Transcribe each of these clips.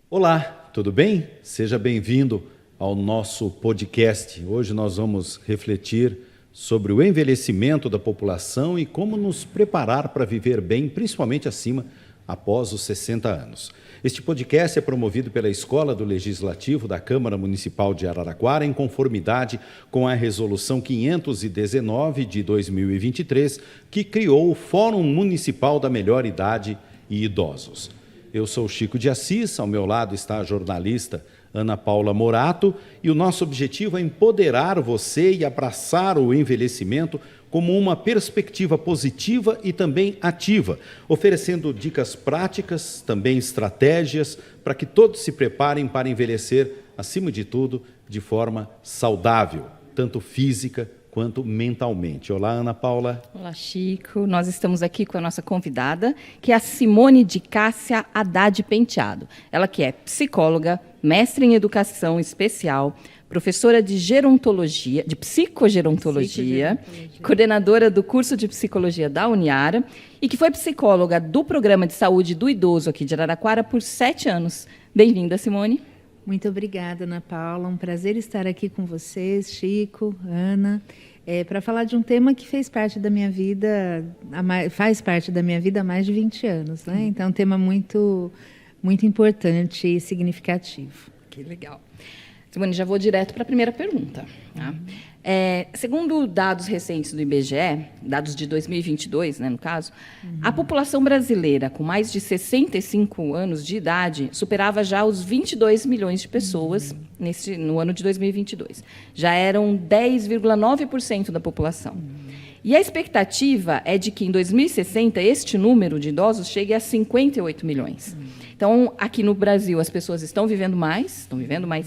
Olá, tudo bem? Seja bem-vindo ao nosso podcast. Hoje nós vamos refletir sobre o envelhecimento da população e como nos preparar para viver bem, principalmente após os 60 anos. Este podcast é promovido pela Escola do Legislativo da Câmara Municipal de Araraquara, em conformidade com a Resolução 519 de 2023, que criou o Fórum Municipal da Melhor Idade e Idosos. Eu sou Chico de Assis, ao meu lado está a jornalista Ana Paula Morato, e o nosso objetivo é empoderar você e abraçar o envelhecimento como uma perspectiva positiva e também ativa, oferecendo dicas práticas, também estratégias, para que todos se preparem para envelhecer, acima de tudo, de forma saudável, tanto física quanto mentalmente. Olá, Ana Paula. Olá, Chico. Nós estamos aqui com a nossa convidada, que é a Simone de Cássia Haddad Penteado. Ela que é psicóloga, mestre em educação especial, professora de psicogerontologia, coordenadora do curso de psicologia da Uniara e que foi psicóloga do Programa de Saúde do Idoso aqui de Araraquara por 7 anos. Bem-vinda, Simone. Muito obrigada, Ana Paula. Um prazer estar aqui com vocês, Chico, Ana, para falar de um tema que faz parte da minha vida há mais de 20 anos, né? Então, um tema muito, muito importante e significativo. Que legal. Simone, já vou direto para a primeira pergunta. Tá? Segundo dados recentes do IBGE, dados de 2022, né, no caso, a população brasileira com mais de 65 anos de idade superava já os 22 milhões de pessoas no ano de 2022. Já eram 10,9% da população. E a expectativa é de que, em 2060, este número de idosos chegue a 58 milhões. Então, aqui no Brasil, as pessoas estão vivendo mais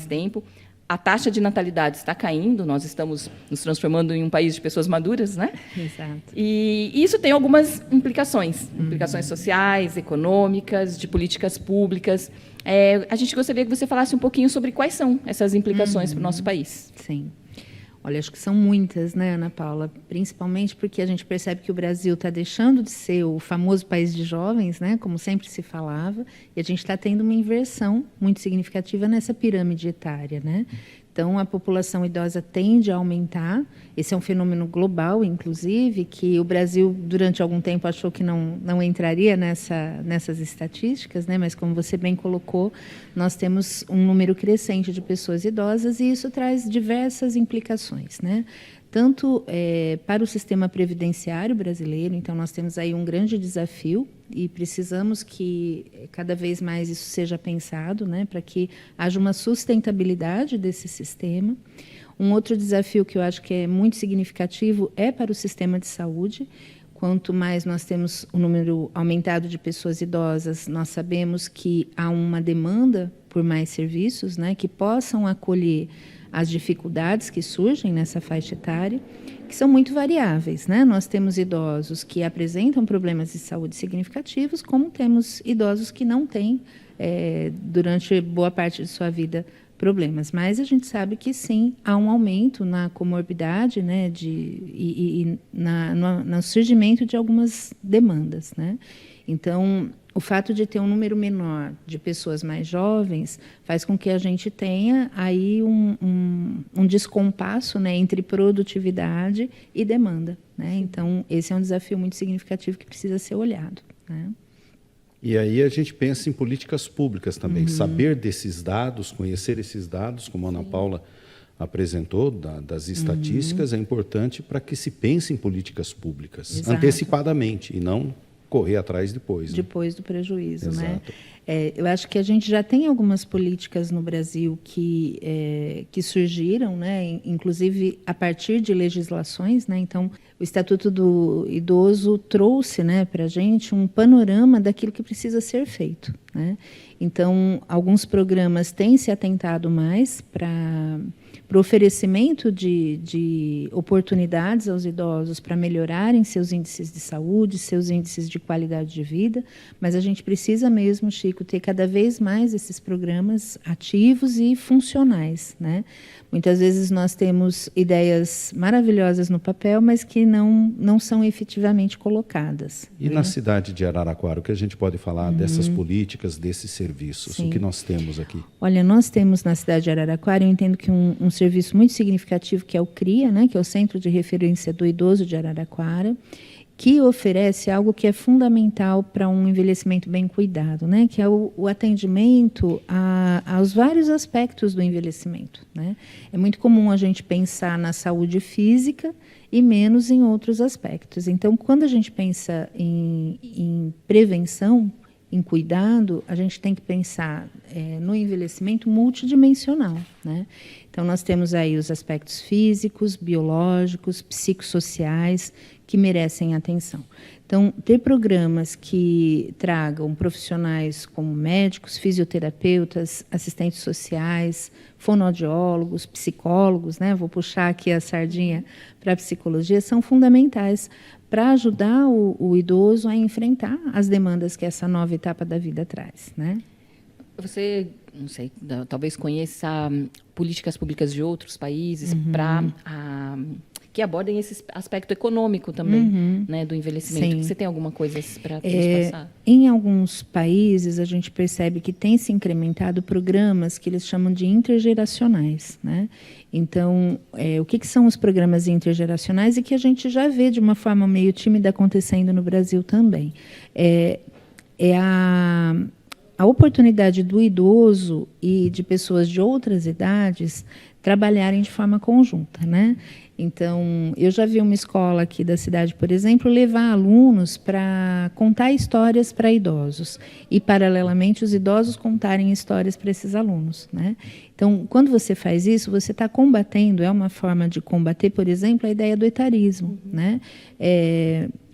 tempo, a taxa de natalidade está caindo, nós estamos nos transformando em um país de pessoas maduras, né? Exato. E isso tem algumas implicações sociais, econômicas, de políticas públicas. A gente gostaria que você falasse um pouquinho sobre quais são essas implicações para o nosso país. Sim. Olha, acho que são muitas, né, Ana Paula? Principalmente porque a gente percebe que o Brasil está deixando de ser o famoso país de jovens, né, como sempre se falava, e a gente está tendo uma inversão muito significativa nessa pirâmide etária, né? Então, a população idosa tende a aumentar. Esse é um fenômeno global, inclusive, que o Brasil, durante algum tempo, achou que não entraria nessas estatísticas, né? Mas, como você bem colocou, nós temos um número crescente de pessoas idosas e isso traz diversas implicações, né? Tanto para o sistema previdenciário brasileiro, então nós temos aí um grande desafio e precisamos que cada vez mais isso seja pensado, né, para que haja uma sustentabilidade desse sistema. Um outro desafio que eu acho que é muito significativo é para o sistema de saúde. Quanto mais nós temos um número aumentado de pessoas idosas, nós sabemos que há uma demanda por mais serviços, né, que possam acolher as dificuldades que surgem nessa faixa etária, que são muito variáveis, né? Nós temos idosos que apresentam problemas de saúde significativos, como temos idosos que não têm, durante boa parte de sua vida, problemas. Mas a gente sabe que, sim, há um aumento na comorbidade, né, no surgimento de algumas demandas, né? Então, o fato de ter um número menor de pessoas mais jovens faz com que a gente tenha aí um descompasso, né, entre produtividade e demanda, né? Então, esse é um desafio muito significativo que precisa ser olhado, né? E aí a gente pensa em políticas públicas também, saber desses dados, conhecer esses dados, como a Ana Paula apresentou, das estatísticas, é importante para que se pense em políticas públicas, Exato, antecipadamente, e não correr atrás depois. Né? Depois do prejuízo, Exato. né? Eu acho que a gente já tem algumas políticas no Brasil que surgiram, né? Inclusive a partir de legislações, né? Então, o Estatuto do Idoso trouxe, né, para a gente um panorama daquilo que precisa ser feito, né? Então, alguns programas têm se atentado mais para para o oferecimento de oportunidades aos idosos para melhorarem seus índices de saúde, seus índices de qualidade de vida, mas a gente precisa mesmo, Chico, ter cada vez mais esses programas ativos e funcionais, né? Muitas vezes nós temos ideias maravilhosas no papel, mas que não são efetivamente colocadas. E na cidade de Araraquara, o que a gente pode falar dessas políticas, desses serviços? Sim. O que nós temos aqui? Olha, nós temos na cidade de Araraquara, eu entendo que um serviço muito significativo, que é o CRIA, né, que é o Centro de Referência do Idoso de Araraquara, que oferece algo que é fundamental para um envelhecimento bem cuidado, né? Que é o atendimento aos vários aspectos do envelhecimento, né? É muito comum a gente pensar na saúde física e menos em outros aspectos. Então, quando a gente pensa em prevenção, em cuidado, a gente tem que pensar no envelhecimento multidimensional, né? Então, nós temos aí os aspectos físicos, biológicos, psicossociais, que merecem atenção. Então, ter programas que tragam profissionais como médicos, fisioterapeutas, assistentes sociais, fonoaudiólogos, psicólogos, né? Vou puxar aqui a sardinha para a psicologia, são fundamentais para ajudar o idoso a enfrentar as demandas que essa nova etapa da vida traz, né? Você, não sei, talvez conheça políticas públicas de outros países para que abordem esse aspecto econômico também, né, do envelhecimento. Sim. Você tem alguma coisa para nos passar? Em alguns países, a gente percebe que tem se incrementado programas que eles chamam de intergeracionais, né? Então, o que são os programas intergeracionais e que a gente já vê de uma forma meio tímida acontecendo no Brasil também? A oportunidade do idoso e de pessoas de outras idades trabalharem de forma conjunta, né? Então, eu já vi uma escola aqui da cidade, por exemplo, levar alunos para contar histórias para idosos e, paralelamente, os idosos contarem histórias para esses alunos, né? Então, quando você faz isso, você está combatendo, é uma forma de combater, por exemplo, a ideia do etarismo, né?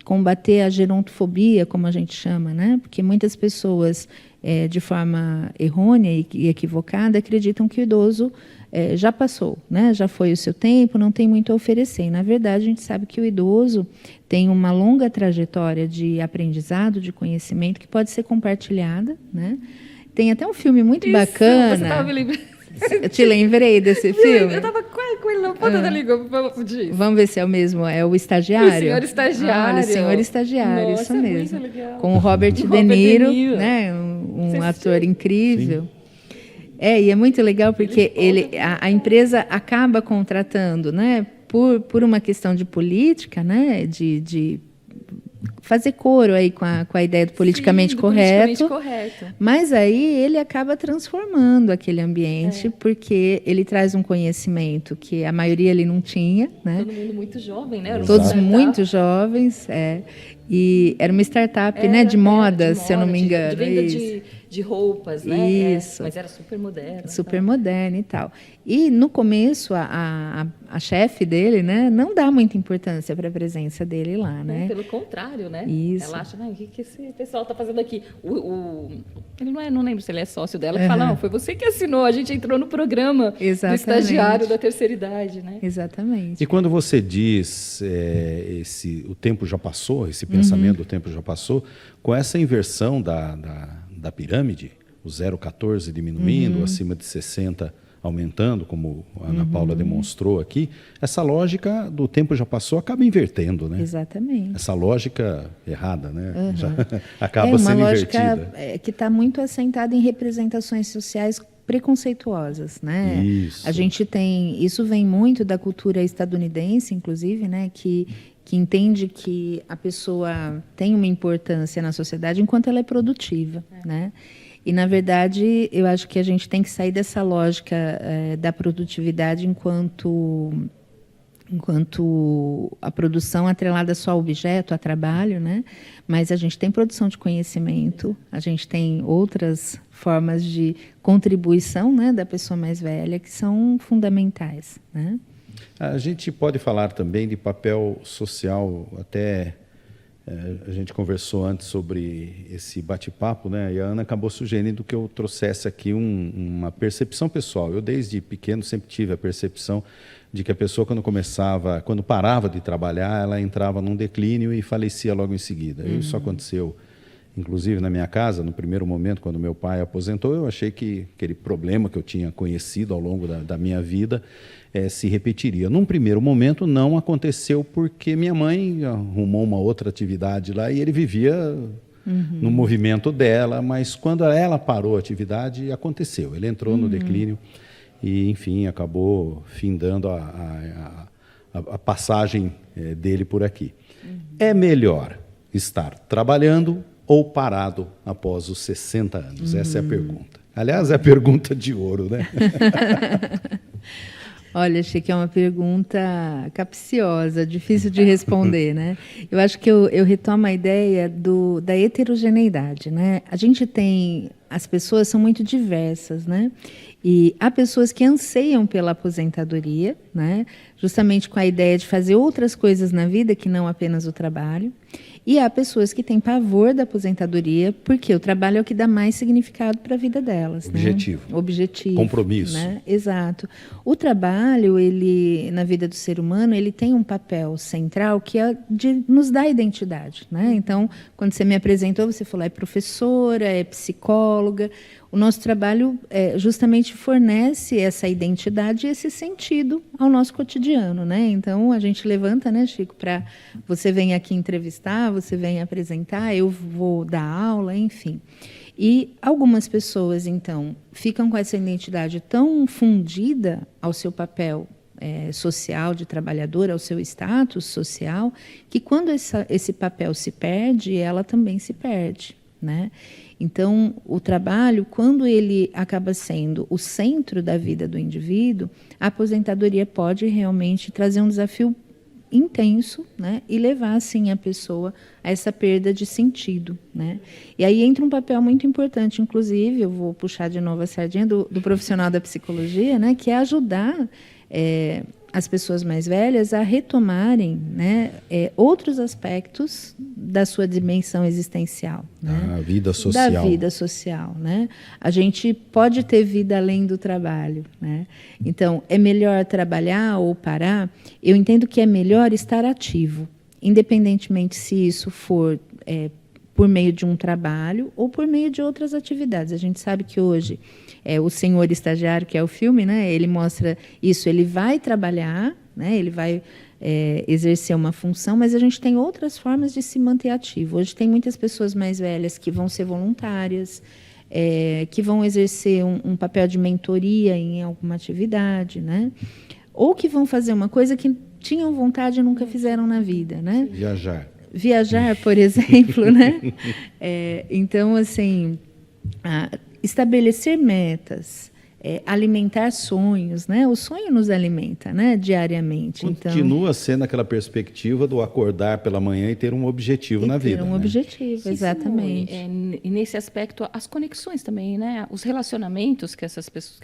Combater a gerontofobia, como a gente chama, né? Porque muitas pessoas, de forma errônea e equivocada, acreditam que o idoso já passou, né? Já foi o seu tempo, não tem muito a oferecer. E, na verdade, a gente sabe que o idoso tem uma longa trajetória de aprendizado, de conhecimento, que pode ser compartilhada, né? Tem até um filme muito bacana. Você estava me lembrando. Eu te lembrei desse filme? Eu estava com ele na ponta da língua. Vamos ver se é o mesmo. É o Estagiário? O Senhor Estagiário. Olha, o Senhor Estagiário, Nossa, isso mesmo. muito legal. Com o Robert De Niro, né? Um ator incrível. Sim. E é muito legal porque a empresa acaba contratando, né? Por uma questão de política, né? De fazer coro aí com a ideia do politicamente correto. Mas aí ele acaba transformando aquele ambiente, porque ele traz um conhecimento que a maioria ele não tinha, né? Todo mundo muito jovem, né? Todos muito jovens, E era uma startup, né, de moda, se eu não me engano. De venda de roupas, né? Isso. Mas era super moderna. Super moderna e tal. E, no começo, a chefe dele, né, não dá muita importância para a presença dele lá, né? Pelo contrário, né? Isso. Ela acha, o que esse pessoal está fazendo aqui? Ele não lembro se ele é sócio dela, que fala, não, foi você que assinou, a gente entrou no programa do estagiário da terceira idade, né? Exatamente. E quando você diz o tempo já passou, esse pensamento do tempo já passou, com essa inversão da pirâmide, o 0,14 diminuindo, acima de 60 aumentando, como a Ana Paula demonstrou aqui, essa lógica do tempo já passou acaba invertendo, né? Exatamente. Essa lógica errada, né? Já acaba sendo invertida. É uma lógica que está muito assentada em representações sociais preconceituosas, né? Isso. A gente tem, isso vem muito da cultura estadunidense, inclusive, né? Que entende que a pessoa tem uma importância na sociedade enquanto ela é produtiva, né? E, na verdade, eu acho que a gente tem que sair dessa lógica da produtividade enquanto a produção atrelada só ao objeto, a trabalho, né? Mas a gente tem produção de conhecimento, a gente tem outras formas de contribuição, né, da pessoa mais velha que são fundamentais, né? A gente pode falar também de papel social até A gente conversou antes sobre esse bate-papo, né? E a Ana acabou sugerindo que eu trouxesse aqui uma percepção pessoal. Eu, desde pequeno, sempre tive a percepção de que a pessoa, quando parava de trabalhar, ela entrava num declínio e falecia logo em seguida. Isso aconteceu, inclusive, na minha casa. No primeiro momento, quando meu pai aposentou, eu achei que aquele problema que eu tinha conhecido ao longo da minha vida se repetiria. Num primeiro momento, não aconteceu porque minha mãe arrumou uma outra atividade lá e ele vivia no movimento dela, mas quando ela parou a atividade, aconteceu. Ele entrou no declínio e, enfim, acabou findando a passagem dele por aqui. É melhor estar trabalhando ou parado após os 60 anos? Essa é a pergunta. Aliás, é a pergunta de ouro, né? Olha, achei que é uma pergunta capciosa, difícil de responder, né? Eu acho que eu retomo a ideia da heterogeneidade, né? As pessoas são muito diversas, né? E há pessoas que anseiam pela aposentadoria, né? Justamente com a ideia de fazer outras coisas na vida que não apenas o trabalho. E há pessoas que têm pavor da aposentadoria, porque o trabalho é o que dá mais significado para a vida delas. Objetivo. Né? Objetivo. Compromisso. Né? Exato. O trabalho, na vida do ser humano, ele tem um papel central que é de nos dar identidade. Né? Então, quando você me apresentou, você falou, é professora, é psicóloga. O nosso trabalho justamente fornece essa identidade e esse sentido ao nosso cotidiano, né? Então, a gente levanta, né, Chico, para você vem aqui entrevistar, você vem apresentar, eu vou dar aula, enfim. E algumas pessoas, então, ficam com essa identidade tão fundida ao seu papel social de trabalhadora, ao seu status social, que quando esse papel se perde, ela também se perde, né? Então, o trabalho, quando ele acaba sendo o centro da vida do indivíduo, a aposentadoria pode realmente trazer um desafio intenso, né, e levar, assim, a pessoa a essa perda de sentido, né? E aí entra um papel muito importante, inclusive, eu vou puxar de novo a sardinha do profissional da psicologia, né, que é ajudar as pessoas mais velhas a retomarem, né, outros aspectos da sua dimensão existencial. Né? Da vida social. Da vida social. Né? A gente pode ter vida além do trabalho. Né? Então, é melhor trabalhar ou parar? Eu entendo que é melhor estar ativo, independentemente se isso for por meio de um trabalho ou por meio de outras atividades. A gente sabe que hoje o Senhor Estagiário, que é o filme, né, ele mostra isso, ele vai trabalhar, né, ele vai exercer uma função, mas a gente tem outras formas de se manter ativo. Hoje tem muitas pessoas mais velhas que vão ser voluntárias, que vão exercer um papel de mentoria em alguma atividade, né, ou que vão fazer uma coisa que tinham vontade e nunca fizeram na vida. Né? Viajar, por exemplo, né? Então, assim, estabelecer metas, alimentar sonhos, né? O sonho nos alimenta, né? Diariamente. Continua sendo aquela perspectiva do acordar pela manhã e ter um objetivo na vida. Ter um objetivo, sim, exatamente. E nesse aspecto, as conexões também, né? Os relacionamentos que as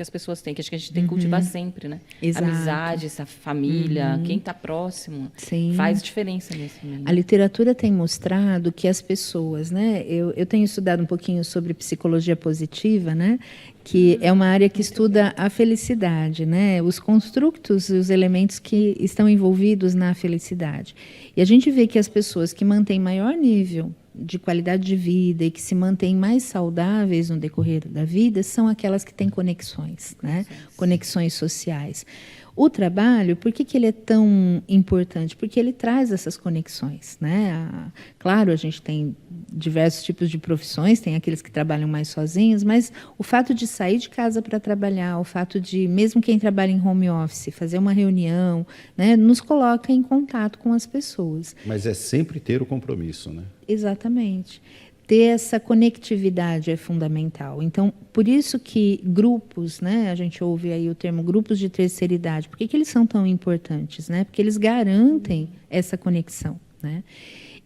pessoas têm, que acho que a gente tem que cultivar sempre, né? Exato. Amizade, essa família, quem está próximo, sim, faz diferença nesse meio. A literatura tem mostrado que as pessoas, né? Eu tenho estudado um pouquinho sobre psicologia positiva, né? Que é uma área que estuda a felicidade, né? Os construtos e os elementos que estão envolvidos na felicidade. E a gente vê que as pessoas que mantêm maior nível de qualidade de vida e que se mantêm mais saudáveis no decorrer da vida são aquelas que têm conexões, né? Conexões sociais. O trabalho, por que ele é tão importante? Porque ele traz essas conexões, né? Claro, a gente tem diversos tipos de profissões, tem aqueles que trabalham mais sozinhos, mas o fato de sair de casa para trabalhar, o fato de, mesmo quem trabalha em home office, fazer uma reunião, né, nos coloca em contato com as pessoas. Mas é sempre ter o compromisso, né? Exatamente. Ter essa conectividade é fundamental. Então, por isso que grupos, né, a gente ouve aí o termo grupos de terceira idade, por que eles são tão importantes? Né? Porque eles garantem essa conexão. Né?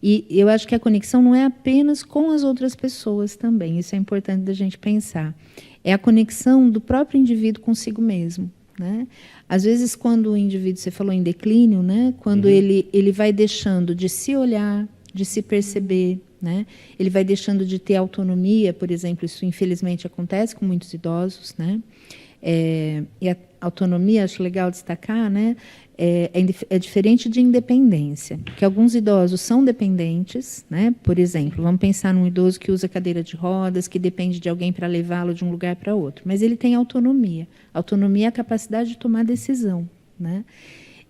E eu acho que a conexão não é apenas com as outras pessoas também, isso é importante da gente pensar. É a conexão do próprio indivíduo consigo mesmo. Né? Às vezes, quando o indivíduo, você falou em declínio, né? Quando ele vai deixando de se olhar, de se perceber, né? Ele vai deixando de ter autonomia, por exemplo, isso infelizmente acontece com muitos idosos, né? E a autonomia, acho legal destacar, né? É diferente de independência, porque alguns idosos são dependentes, né? Por exemplo, vamos pensar num idoso que usa cadeira de rodas, que depende de alguém para levá-lo de um lugar para outro, mas ele tem autonomia. Autonomia é a capacidade de tomar decisão, né?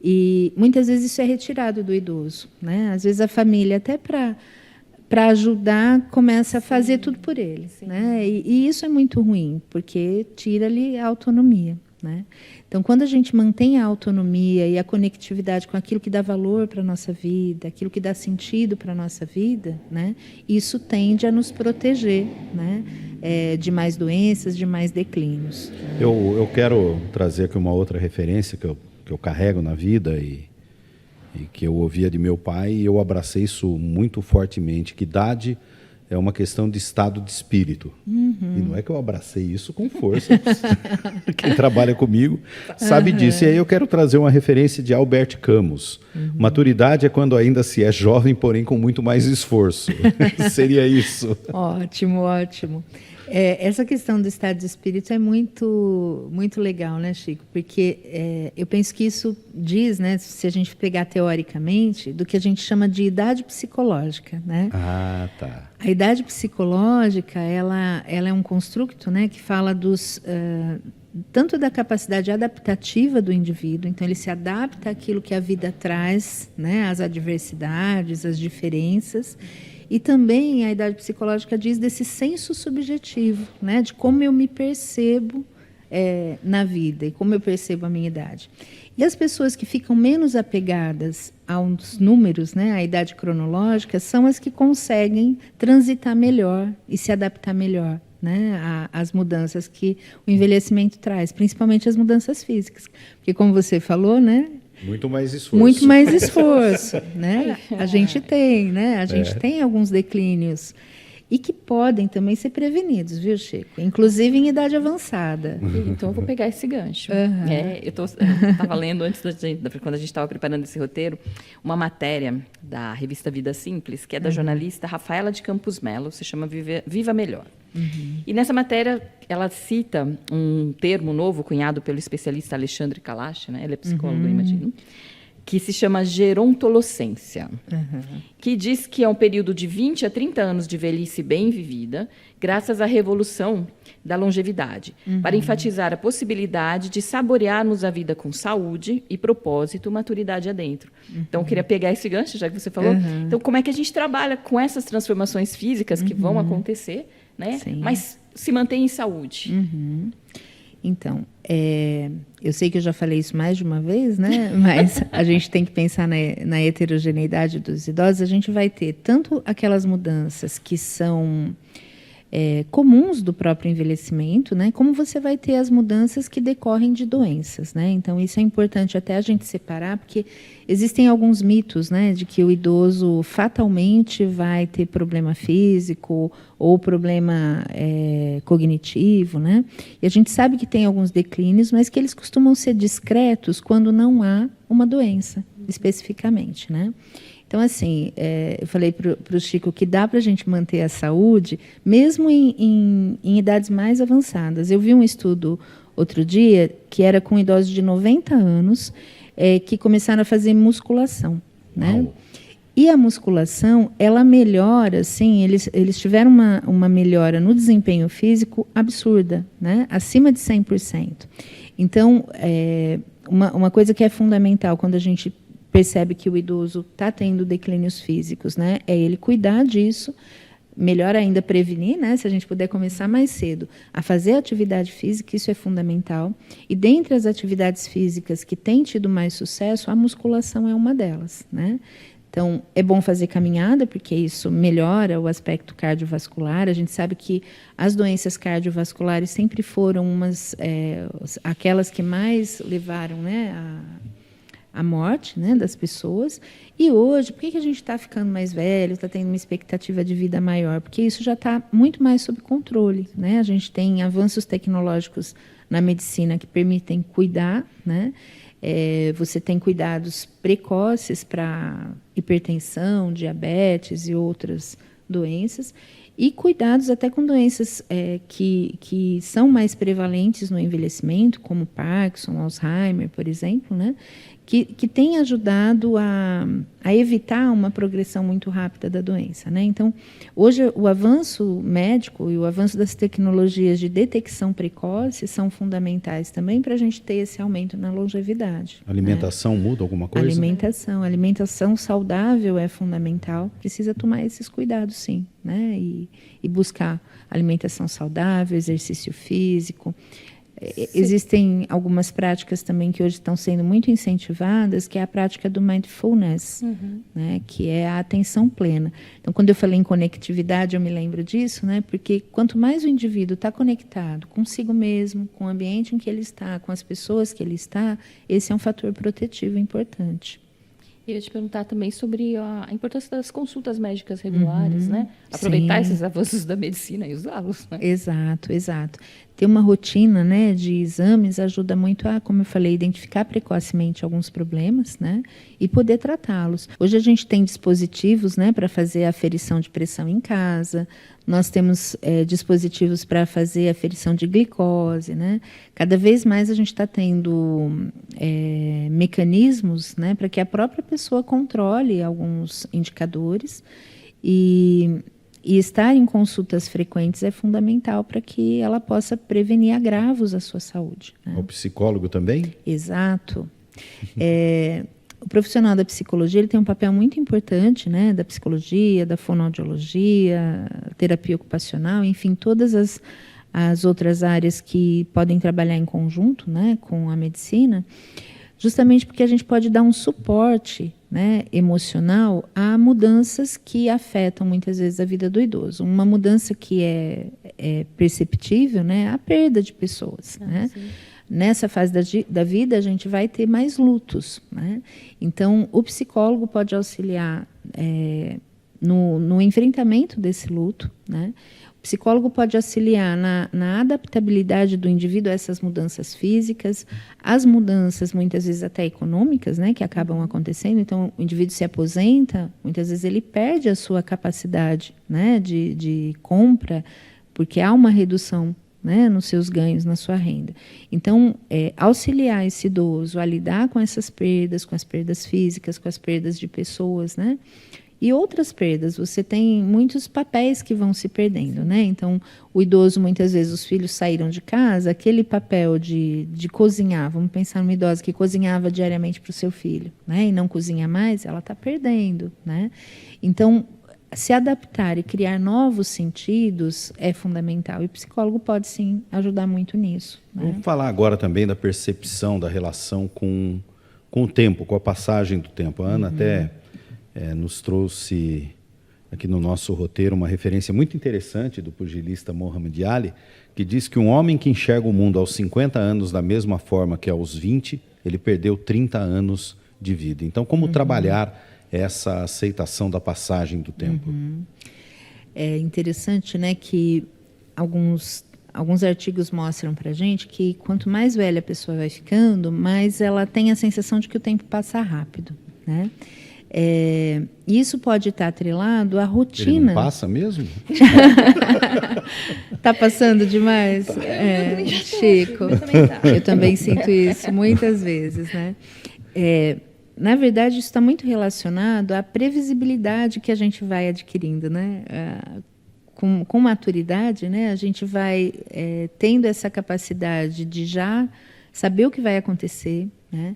E muitas vezes isso é retirado do idoso, né? Às vezes a família, até para ajudar, começa a fazer tudo por ele, né? E isso é muito ruim, porque tira-lhe a autonomia, né? Então, quando a gente mantém a autonomia e a conectividade com aquilo que dá valor para a nossa vida, aquilo que dá sentido para a nossa vida, né? Isso tende a nos proteger, né? De mais doenças, de mais declínios. Eu quero trazer aqui uma outra referência que eu carrego na vida e que eu ouvia de meu pai, e eu abracei isso muito fortemente, que idade é uma questão de estado de espírito. E não é que eu abracei isso com força. Quem trabalha comigo sabe disso. E aí eu quero trazer uma referência de Albert Camus. Maturidade é quando ainda se é jovem, porém com muito mais esforço. Seria isso. Ótimo, ótimo. Essa questão do estado de espírito é muito, muito legal, né, Chico? Porque eu penso que isso diz, né, se a gente pegar teoricamente, do que a gente chama de idade psicológica, né? Ah, tá. A idade psicológica, ela é um construto, né, que fala tanto da capacidade adaptativa do indivíduo, então ele se adapta àquilo que a vida traz, né, às adversidades, às diferenças. E também a idade psicológica diz desse senso subjetivo, né, de como eu me percebo na vida e como eu percebo a minha idade. E as pessoas que ficam menos apegadas aos números, né, à idade cronológica, são as que conseguem transitar melhor e se adaptar melhor, né, às mudanças que o envelhecimento traz, principalmente as mudanças físicas. Porque, como você falou, né, muito mais esforço. Muito mais esforço, né? A gente tem, né? A gente tem alguns declínios e que podem também ser prevenidos, viu, Chico? Inclusive em idade avançada. Então eu vou pegar esse gancho. Eu estava lendo antes quando a gente estava preparando esse roteiro, uma matéria da revista Vida Simples, que é da jornalista Rafaela de Campos Melo, se chama Viva Melhor. E nessa matéria ela cita um termo novo cunhado pelo especialista Alexandre Kalash, né? Ele é psicólogo, imagino, que se chama gerontolescência, que diz que é um período de 20 a 30 anos de velhice bem vivida, graças à revolução da longevidade, para enfatizar a possibilidade de saborearmos a vida com saúde e propósito, maturidade adentro. Então, eu queria pegar esse gancho, já que você falou. Então, como é que a gente trabalha com essas transformações físicas que vão acontecer, né? Mas se mantém em saúde? Então, eu sei que eu já falei isso mais de uma vez, né? Mas a gente tem que pensar na heterogeneidade dos idosos. A gente vai ter tanto aquelas mudanças que são comuns do próprio envelhecimento, né? Como você vai ter as mudanças que decorrem de doenças, né? Então, isso é importante até a gente separar, porque existem alguns mitos, né? De que o idoso fatalmente vai ter problema físico ou problema cognitivo, né? E a gente sabe que tem alguns declínios, mas que eles costumam ser discretos quando não há uma doença, especificamente, né? Então, assim, eu falei para o Chico que dá para a gente manter a saúde, mesmo em idades mais avançadas. Eu vi um estudo outro dia, que era com idosos de 90 anos, que começaram a fazer musculação, né? E a musculação, ela melhora, assim, eles tiveram uma melhora no desempenho físico absurda, né? Acima de 100%. Então, uma coisa que é fundamental quando a gente percebe que o idoso está tendo declínios físicos, né? É ele cuidar disso, melhor ainda prevenir, né? Se a gente puder começar mais cedo a fazer atividade física, isso é fundamental. E dentre as atividades físicas que têm tido mais sucesso, a musculação é uma delas, né? Então, é bom fazer caminhada, porque isso melhora o aspecto cardiovascular. A gente sabe que as doenças cardiovasculares sempre foram aquelas que mais levaram, né, a morte, né, das pessoas. E hoje, por que a gente está ficando mais velho, está tendo uma expectativa de vida maior? Porque isso já está muito mais sob controle, né? A gente tem avanços tecnológicos na medicina que permitem cuidar, né, Você tem cuidados precoces para hipertensão, diabetes e outras doenças, e cuidados até com doenças que são mais prevalentes no envelhecimento, como Parkinson, Alzheimer, por exemplo, né? Que tem ajudado a evitar uma progressão muito rápida da doença, né? Então, hoje, o avanço médico e o avanço das tecnologias de detecção precoce são fundamentais também para a gente ter esse aumento na longevidade. A alimentação muda alguma coisa? Alimentação saudável é fundamental. Precisa tomar esses cuidados, sim, né? E buscar alimentação saudável, exercício físico. Existem algumas práticas também que hoje estão sendo muito incentivadas, que é a prática do mindfulness, né, que é a atenção plena. Então, quando eu falei em conectividade, eu me lembro disso, né, porque quanto mais o indivíduo está conectado consigo mesmo, com o ambiente em que ele está, com as pessoas que ele está, esse é um fator protetivo importante. Eu ia te perguntar também sobre a importância das consultas médicas regulares, né? Aproveitar esses avanços da medicina e usá-los, né? Exato. Ter uma rotina, né, de exames ajuda muito a, como eu falei, identificar precocemente alguns problemas, né, e poder tratá-los. Hoje a gente tem dispositivos, né, para fazer a aferição de pressão em casa. Nós temos dispositivos para fazer a aferição de glicose, né? Cada vez mais a gente está tendo mecanismos, né, para que a própria pessoa controle alguns indicadores e estar em consultas frequentes é fundamental para que ela possa prevenir agravos à sua saúde, né? O psicólogo também? Exato. O profissional da psicologia ele tem um papel muito importante, né, da psicologia, da fonoaudiologia, terapia ocupacional, enfim, todas as outras áreas que podem trabalhar em conjunto, né, com a medicina, justamente porque a gente pode dar um suporte, né, emocional a mudanças que afetam muitas vezes a vida do idoso. Uma mudança que é perceptível, né, a perda de pessoas, né? Sim. Nessa fase da vida, a gente vai ter mais lutos, né? Então, o psicólogo pode auxiliar no enfrentamento desse luto, né? O psicólogo pode auxiliar na adaptabilidade do indivíduo a essas mudanças físicas, as mudanças, muitas vezes até econômicas, né, que acabam acontecendo. Então, o indivíduo se aposenta, muitas vezes ele perde a sua capacidade, né, de compra, porque há uma redução, né, nos seus ganhos, na sua renda. Então, auxiliar esse idoso a lidar com essas perdas, com as perdas físicas, com as perdas de pessoas, né? E outras perdas, você tem muitos papéis que vão se perdendo, né? Então, o idoso, muitas vezes, os filhos saíram de casa, aquele papel de cozinhar, vamos pensar numa idosa que cozinhava diariamente para o seu filho, né? E não cozinha mais, ela está perdendo, né? Então, se adaptar e criar novos sentidos é fundamental. E o psicólogo pode, sim, ajudar muito nisso, né? Vamos falar agora também da percepção da relação com o tempo, com a passagem do tempo. A Ana até nos trouxe aqui no nosso roteiro uma referência muito interessante do pugilista Muhammad Ali, que diz que um homem que enxerga o mundo aos 50 anos da mesma forma que aos 20, ele perdeu 30 anos de vida. Então, como trabalhar essa aceitação da passagem do tempo? É interessante, né, que alguns artigos mostram para a gente que quanto mais velha a pessoa vai ficando, mais ela tem a sensação de que o tempo passa rápido, né? Isso pode estar atrelado à rotina. Ele não passa mesmo? Está passando demais? Chico, eu também sinto isso muitas vezes, né? Na verdade, isso está muito relacionado à previsibilidade que a gente vai adquirindo, né? Com maturidade, né? A gente vai tendo essa capacidade de já saber o que vai acontecer, né?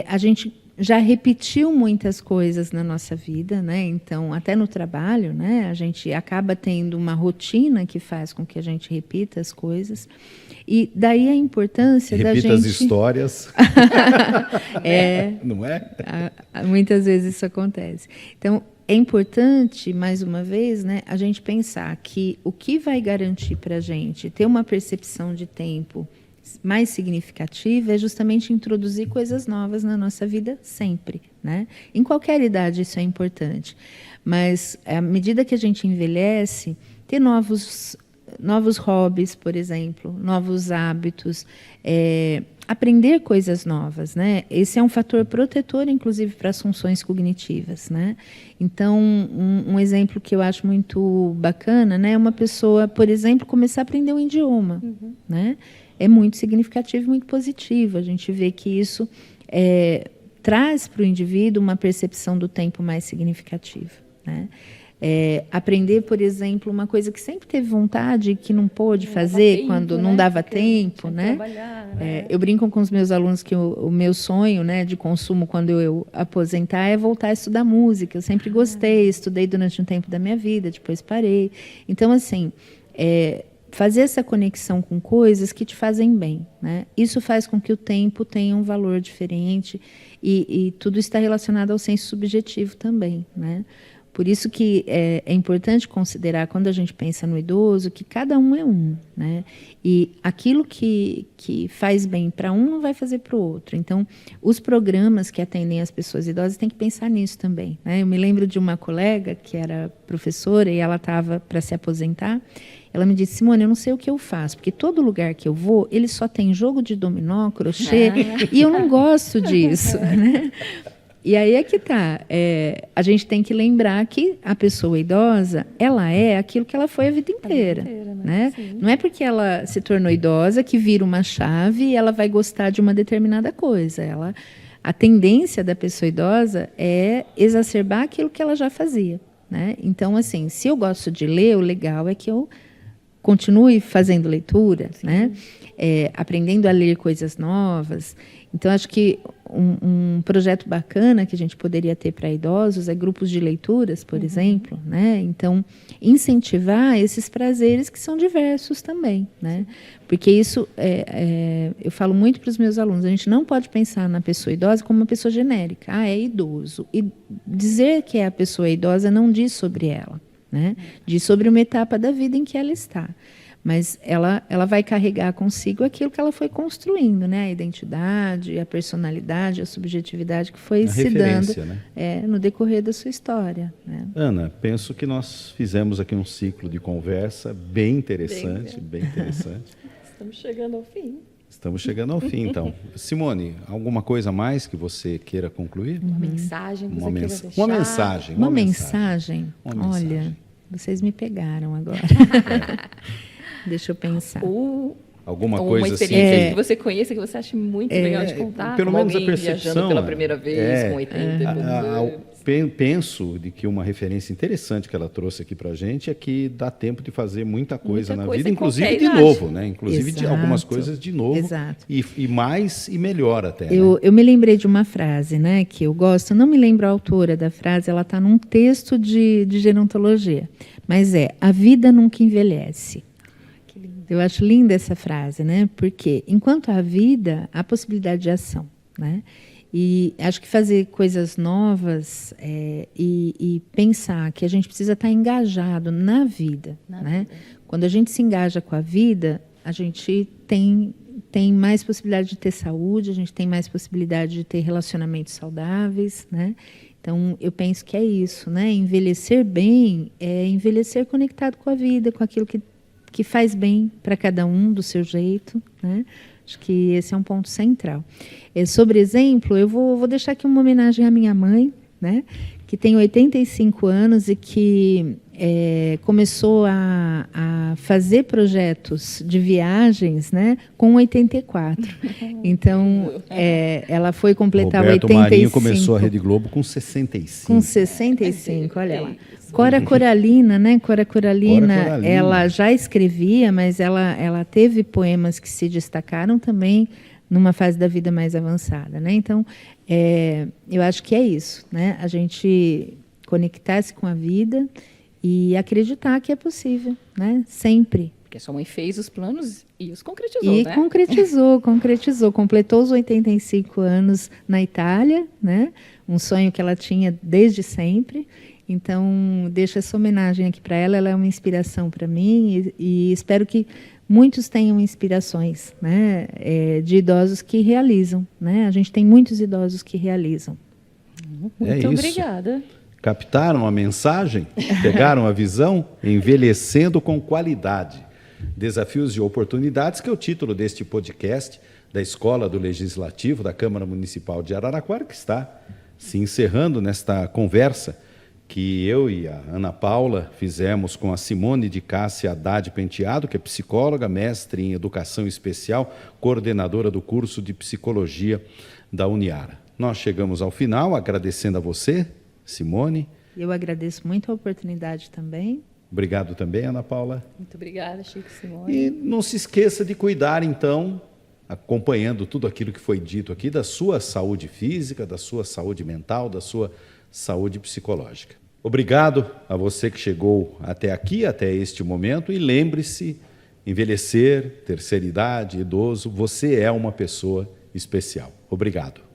A gente já repetiu muitas coisas na nossa vida, né? Então, até no trabalho, né? A gente acaba tendo uma rotina que faz com que a gente repita as coisas. E daí a importância da gente... Repita as histórias. Não é? Muitas vezes isso acontece. Então, é importante, mais uma vez, né, a gente pensar que o que vai garantir para a gente ter uma percepção de tempo mais significativa é justamente introduzir coisas novas na nossa vida sempre, né? Em qualquer idade isso é importante, mas à medida que a gente envelhece, ter novos novos hobbies, por exemplo, novos hábitos, aprender coisas novas, né? Esse é um fator protetor, inclusive, para as funções cognitivas, né? Então, um exemplo que eu acho muito bacana, né, é uma pessoa, por exemplo, começar a aprender um idioma, né? É muito significativo e muito positivo. A gente vê que isso traz para o indivíduo uma percepção do tempo mais significativa, né? Aprender, por exemplo, uma coisa que sempre teve vontade e que não pôde fazer quando não dava tempo, né? Eu brinco com os meus alunos que o meu sonho, né, de consumo quando eu aposentar é voltar a estudar música. Eu sempre gostei, estudei durante um tempo da minha vida, depois parei. Então, assim, fazer essa conexão com coisas que te fazem bem, né? Isso faz com que o tempo tenha um valor diferente e tudo está relacionado ao senso subjetivo também, né? Por isso que é importante considerar, quando a gente pensa no idoso, que cada um é um, né? E aquilo que faz bem para um não vai fazer para o outro. Então, os programas que atendem as pessoas idosas têm que pensar nisso também, né? Eu me lembro de uma colega que era professora e ela estava para se aposentar. Ela me disse: Simone, eu não sei o que eu faço, porque todo lugar que eu vou, ele só tem jogo de dominó, crochê, e eu não gosto disso, né? E aí é que está. A gente tem que lembrar que a pessoa idosa, ela é aquilo que ela foi a vida inteira. Né? Não é porque ela se tornou idosa que vira uma chave e ela vai gostar de uma determinada coisa. A tendência da pessoa idosa é exacerbar aquilo que ela já fazia. Né? Então, assim, se eu gosto de ler, o legal é que eu continue fazendo leitura, né? Aprendendo a ler coisas novas. Então, acho que um projeto bacana que a gente poderia ter para idosos é grupos de leituras, por exemplo, né? Então, incentivar esses prazeres que são diversos também, né? Porque isso, eu falo muito para os meus alunos, a gente não pode pensar na pessoa idosa como uma pessoa genérica. É idoso. E dizer que a pessoa idosa não diz sobre ela, né? Diz sobre uma etapa da vida em que ela está. Mas ela vai carregar consigo aquilo que ela foi construindo, né? A identidade, a personalidade, a subjetividade que foi se dando, né? No decorrer da sua história. Né? Ana, penso que nós fizemos aqui um ciclo de conversa bem interessante, bem interessante. Estamos chegando ao fim. Estamos chegando ao fim, então. Simone, alguma coisa a mais que você queira concluir? Uma mensagem que você queira deixar? Uma mensagem. Olha, vocês me pegaram agora. Deixa eu pensar. Alguma ou coisa uma experiência assim que você conheça, que você ache muito legal de contar. Pelo menos a percepção. Viajando pela primeira vez, com 80 e poucos anos. Penso de que uma referência interessante que ela trouxe aqui para a gente é que dá tempo de fazer muita coisa na vida, inclusive de novo, né? Inclusive de algumas coisas de novo. Exato. E mais e melhor até. Eu me lembrei de uma frase, né, que eu gosto, não me lembro a autora da frase, ela está num texto de gerontologia, mas a vida nunca envelhece. Eu acho linda essa frase, né? Porque enquanto há vida, há possibilidade de ação, né? E acho que fazer coisas novas e pensar que a gente precisa estar engajado na vida, né? Quando a gente se engaja com a vida, a gente tem mais possibilidade de ter saúde, a gente tem mais possibilidade de ter relacionamentos saudáveis, né? Então, eu penso que é isso, né? Envelhecer bem é envelhecer conectado com a vida, com aquilo que faz bem para cada um do seu jeito, né? Acho que esse é um ponto central. Sobre exemplo, eu vou deixar aqui uma homenagem à minha mãe, né? Que tem 85 anos e que começou a fazer projetos de viagens, né, com 84. Então, ela foi completar Roberto 85. Marinho começou a Rede Globo com 65. Com 65, olha lá. Cora Coralina, né? Cora Coralina, ela já escrevia, mas ela teve poemas que se destacaram também numa fase da vida mais avançada, né? Então, eu acho que é isso, né? A gente conectar-se com a vida e acreditar que é possível, né? Sempre. Porque sua mãe fez os planos e os concretizou, né? Concretizou. Completou os 85 anos na Itália, né? Um sonho que ela tinha desde sempre. Então, deixo essa homenagem aqui para ela. Ela é uma inspiração para mim e espero que muitos tenham inspirações, né? De idosos que realizam, né? A gente tem muitos idosos que realizam. Muito obrigada. Captaram a mensagem? Pegaram a visão? Envelhecendo com qualidade. Desafios e Oportunidades, que é o título deste podcast da Escola do Legislativo da Câmara Municipal de Araraquara, que está se encerrando nesta conversa que eu e a Ana Paula fizemos com a Simone de Cássia Haddad Penteado, que é psicóloga, mestre em Educação Especial, coordenadora do curso de Psicologia da Uniara. Nós chegamos ao final, agradecendo a você, Simone. Eu agradeço muito a oportunidade também. Obrigado também, Ana Paula. Muito obrigada, Chico, Simone. E não se esqueça de cuidar, então, acompanhando tudo aquilo que foi dito aqui, da sua saúde física, da sua saúde mental, da sua saúde psicológica. Obrigado a você que chegou até aqui, até este momento, e lembre-se, envelhecer, terceira idade, idoso, você é uma pessoa especial. Obrigado.